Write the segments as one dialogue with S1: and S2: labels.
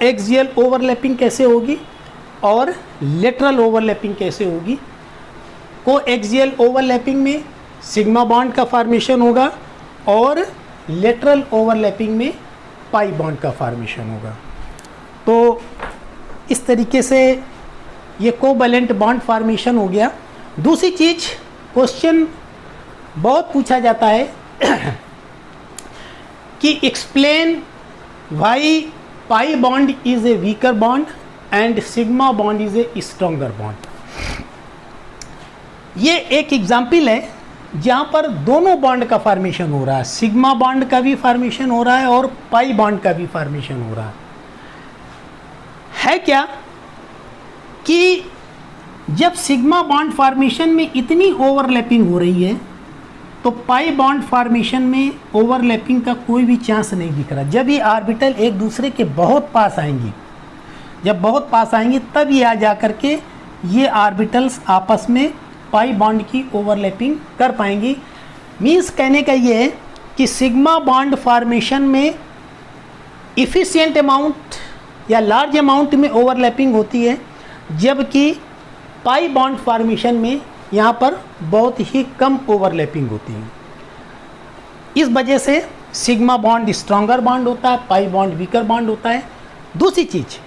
S1: Axial overlapping कैसे होगी और लेटरल ओवरलैपिंग कैसे होगी। को एक्सियल ओवरलैपिंग में सिग्मा बॉन्ड का फॉर्मेशन होगा और लेटरल ओवरलैपिंग में पाई बॉन्ड का फॉर्मेशन होगा। तो इस तरीके से ये कोवैलेंट बॉन्ड फॉर्मेशन हो गया। दूसरी चीज, क्वेश्चन बहुत पूछा जाता है कि explain why pi bond is a weaker bond and sigma bond is a stronger bond. ये एक एग्जाम्पल है जहाँ पर दोनों बॉन्ड का फॉर्मेशन हो रहा है, सिग्मा बॉन्ड का भी फॉर्मेशन हो रहा है और पाई बॉन्ड का भी फॉर्मेशन हो रहा है क्या कि जब सिग्मा बॉन्ड फॉर्मेशन में इतनी ओवरलैपिंग हो रही है तो पाई बॉन्ड फॉर्मेशन में ओवरलैपिंग का कोई भी चांस नहीं दिख रहा। जब ये ऑर्बिटल एक दूसरे के बहुत पास आएंगी, जब बहुत पास आएंगी तब ये आ जा कर के ये ऑर्बिटल्स आपस में पाई बॉन्ड की ओवरलैपिंग कर पाएंगी। मीन्स कहने का ये है कि सिग्मा बॉन्ड फॉर्मेशन में इफ़िशिएंट अमाउंट या लार्ज अमाउंट में ओवरलैपिंग होती है, जबकि पाई बॉन्ड फॉर्मेशन में यहाँ पर बहुत ही कम ओवरलैपिंग होती है। इस वजह से सिग्मा बॉन्ड स्ट्रॉन्गर बॉन्ड होता है, पाई बॉन्ड वीकर बॉन्ड होता है। दूसरी चीज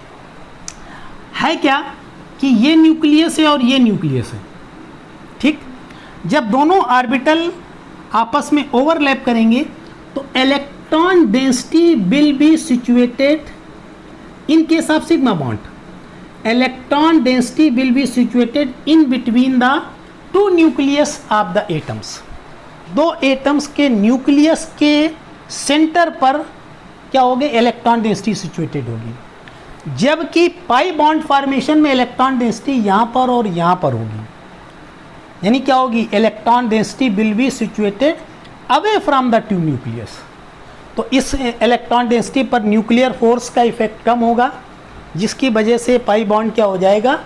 S1: है क्या कि ये न्यूक्लियस है और ये न्यूक्लियस है, ठीक। जब दोनों ऑर्बिटल आपस में ओवरलैप करेंगे तो electron density will be situated in case of sigma bond, electron density will be situated in between the two nucleus of the atoms. दो एटम्स के न्यूक्लियस के सेंटर पर क्या होगी, इलेक्ट्रॉन डेंसिटी सिचुएटेड होगी। जबकि पाई बॉन्ड फॉर्मेशन में electron density यहाँ पर और यहाँ पर होगी, यानी क्या होगी, electron density will be situated away from the two nucleus. तो इस इलेक्ट्रॉन डेंसिटी पर न्यूक्लियर फोर्स का इफेक्ट कम होगा, जिसकी वजह से पाई बॉन्ड क्या हो जाएगा,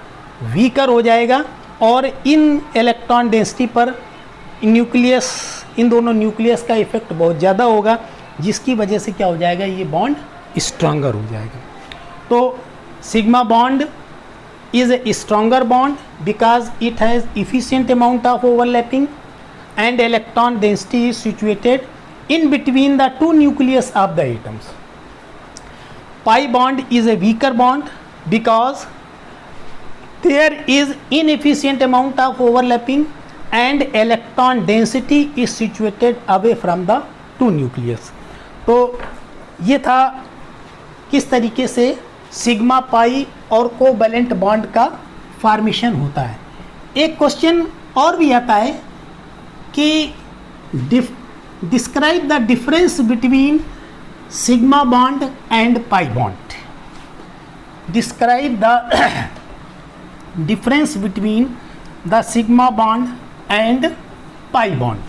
S1: वीकर हो जाएगा। और इन इलेक्ट्रॉन डेंसिटी पर न्यूक्लियस, इन दोनों न्यूक्लियस का इफेक्ट बहुत ज़्यादा होगा, जिसकी वजह से क्या हो जाएगा, ये बॉन्ड स्ट्रॉन्गर हो जाएगा। तो sigma bond is a stronger bond because it has efficient amount of overlapping and electron density is situated in between the two nucleus of the atoms. Pi bond is a weaker bond because there is inefficient amount of overlapping and electron density is situated away from the two nucleus. तो ये था किस तरीके से sigma pi और covalent bond का formation होता है। एक क्वेश्चन और भी आता है कि describe the difference between sigma bond and pi bond. Describe the difference between the sigma bond and pi bond.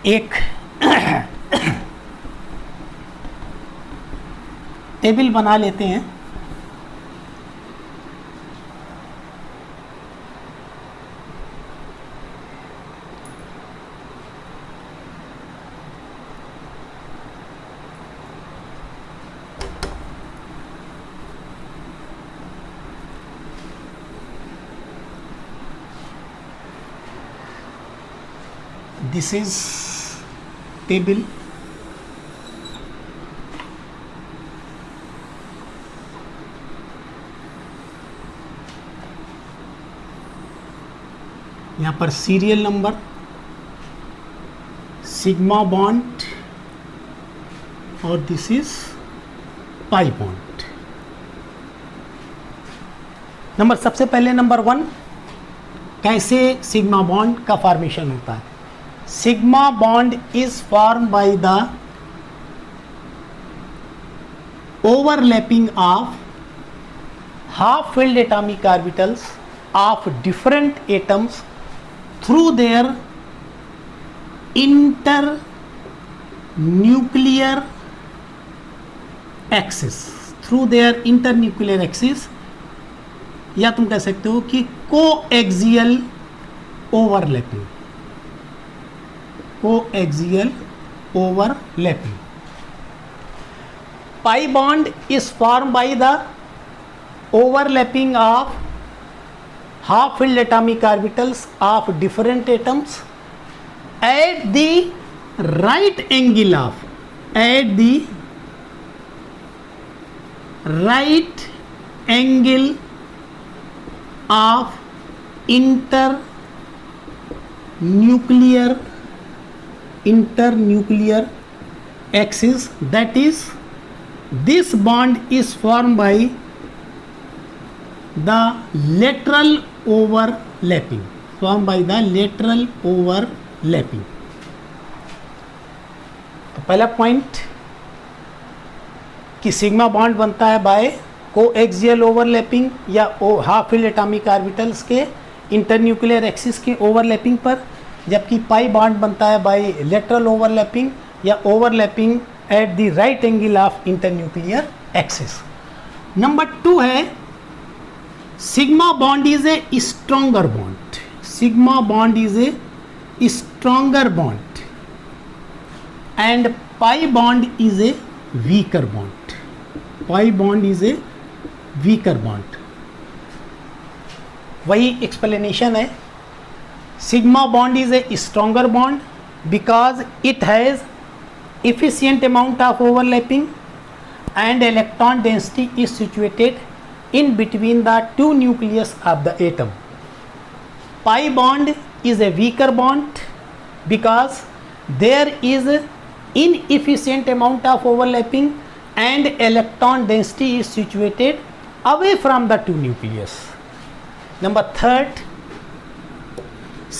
S1: एक टेबल बना लेते हैं। This is table यहाँ पर सीरियल नंबर, सिग्मा बॉन्ड और this is pi bond. Number सबसे पहले number 1, कैसे सिग्मा बॉन्ड का फॉर्मेशन होता है। Sigma bond is form by the overlapping of half-filled atomic orbitals of different atoms through their internuclear axis, through their internuclear axis, या तुम कह सकते हो कि coaxial overlapping, coaxial overlapping. pi bond is formed by the overlapping of half filled atomic orbitals of different atoms at the right angle of internuclear axis. That is, this bond is formed by the lateral overlapping. तो पहला point कि sigma bond बनता है bye coaxial overlapping या half filled atomic orbitals के internuclear axis के overlapping पर, जबकि पाई बॉन्ड बनता है बाय लेटरल ओवरलैपिंग या overlapping at the right angle of internuclear axis. Number 2 है sigma bond is a stronger bond. Sigma bond is a stronger bond and pi bond is a weaker bond. वही explanation है। Sigma bond is a stronger bond because it has efficient amount of overlapping and electron density is situated in between the two nucleus of the atom. Pi bond is a weaker bond because there is inefficient amount of overlapping and electron density is situated away from the two nucleus. Number 3,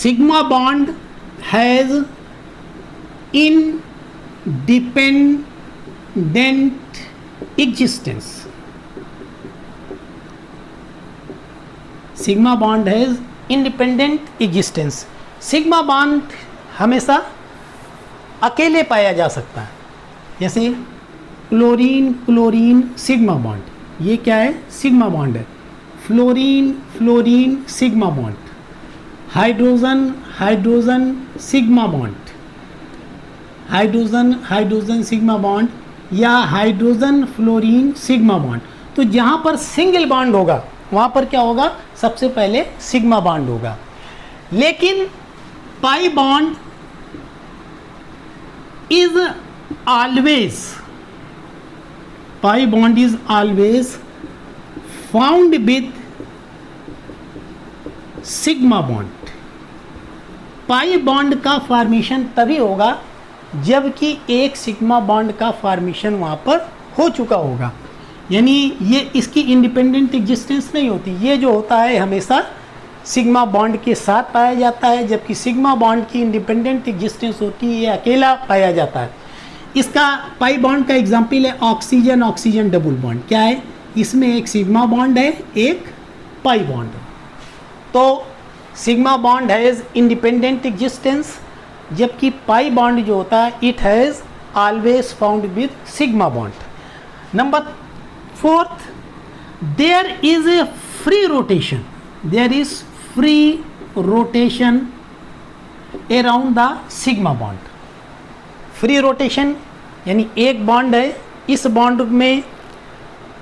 S1: sigma bond has independent existence. Sigma bond has independent existence. Sigma bond हमेशा अकेले पाया जा सकता है, जैसे chlorine sigma bond, ये क्या है? सिग्मा बॉन्ड है। Fluorine sigma bond, hydrogen sigma bond, hydrogen sigma bond या हाइड्रोजन फ्लोरीन सिग्मा बॉन्ड। तो जहाँ पर सिंगल बॉन्ड होगा वहाँ पर क्या होगा? सबसे पहले सिग्मा बॉन्ड होगा। लेकिन pi bond is always found with sigma bond. Pi bond का फॉर्मेशन तभी होगा जबकि एक सिग्मा बॉन्ड का फॉर्मेशन वहाँ पर हो चुका होगा, यानी ये इसकी इंडिपेंडेंट एग्जिस्टेंस नहीं होती। ये जो होता है हमेशा सिग्मा बॉन्ड के साथ पाया जाता है, जबकि सिग्मा बॉन्ड की इंडिपेंडेंट एग्जिस्टेंस होती है, ये अकेला पाया जाता है। इसका पाई बॉन्ड का एग्जाम्पल है ऑक्सीजन डबल बॉन्ड। क्या है? इसमें एक सिग्मा बॉन्ड है, एक पाई बॉन्ड है। तो sigma bond has independent existence, जबकि पाई बॉन्ड जो होता है it has always found with sigma bond. Number 4, there is a free rotation around the sigma bond. Free rotation यानी एक बॉन्ड है, इस बॉन्ड में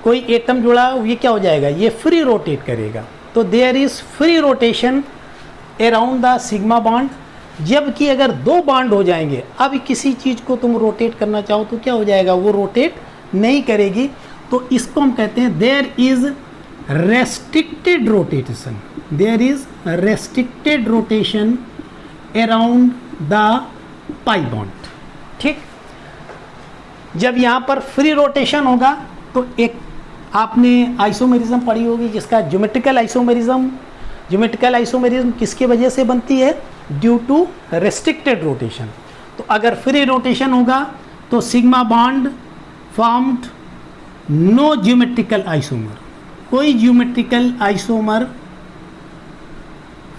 S1: कोई एटम जुड़ा, ये क्या हो जाएगा? ये फ्री रोटेट करेगा। तो there is free rotation around the sigma bond. जबकि अगर 2 बॉन्ड हो जाएंगे, अब किसी चीज़ को तुम रोटेट करना चाहो तो क्या हो जाएगा? वो रोटेट नहीं करेगी। तो इसको हम कहते हैं there is restricted rotation around the pi bond। ठीक, जब यहाँ पर फ्री रोटेशन होगा तो एक आपने आइसोमेरिज्म पढ़ी होगी जिसका ज्योमेट्रिकल आइसोमेरिज्म किसकी वजह से बनती है? Due to restricted rotation. तो अगर फ्री रोटेशन होगा तो sigma bond formed no geometrical isomer, कोई ज्योमेट्रिकल आइसोमर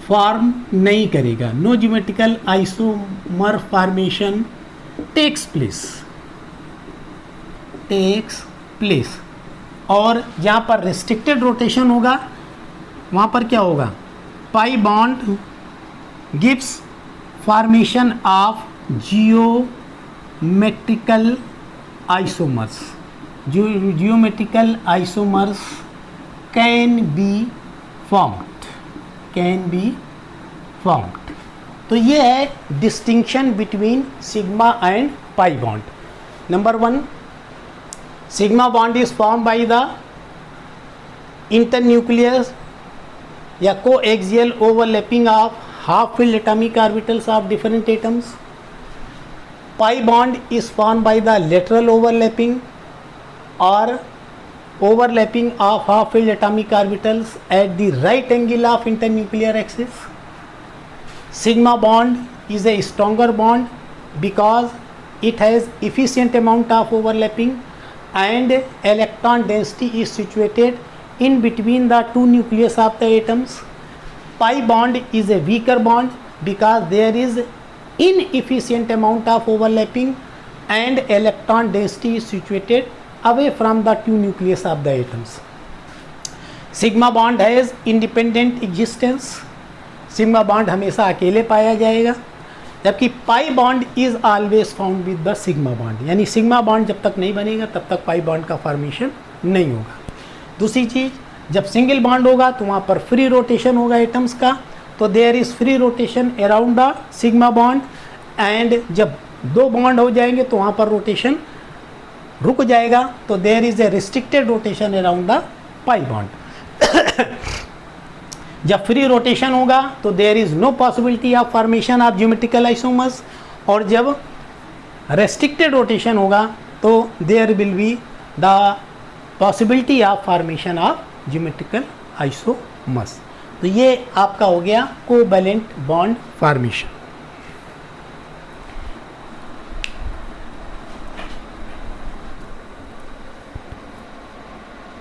S1: फॉर्म नहीं करेगा। No geometrical isomer formation takes place. और जहाँ पर रेस्ट्रिक्टेड रोटेशन होगा वहाँ पर क्या होगा? Pi bond gives formation of geometrical isomers. geometrical isomers can be formed, तो ये है distinction between sigma and pi bond. Number 1, sigma bond is form by the internuclear या coaxial overlapping of half filled atomic orbitals of different atoms. Pi bond is formed by the lateral overlapping or overlapping of half filled atomic orbitals at the right angle of internuclear axis. Sigma bond is a stronger bond because it has efficient amount of overlapping and electron density is situated in between the two nucleus of the atoms. Pi bond is a weaker bond because there is inefficient amount of overlapping and electron density is situated away from the two nucleus of the atoms. Sigma bond has independent existence. Sigma bond हमेशा अकेले पाया जाएगा, जबकि pi bond is always found with the sigma bond. यानी sigma bond जब तक नहीं बनेगा तब तक पाई बॉन्ड का फॉर्मेशन नहीं होगा. दूसरी चीज़, जब सिंगल बॉन्ड होगा तो वहाँ पर फ्री रोटेशन होगा एटम्स का, तो there is free rotation around the sigma bond. And जब दो बॉन्ड हो जाएंगे तो वहाँ पर रोटेशन रुक जाएगा, तो there is a restricted rotation around the pi bond. जब फ्री रोटेशन होगा तो there is no possibility of formation of geometrical isomers, और जब रेस्ट्रिक्टेड रोटेशन होगा तो there will be the possibility of formation of geometrical isomers. तो ये आपका हो गया कोवैलेंट बॉन्ड फॉर्मेशन.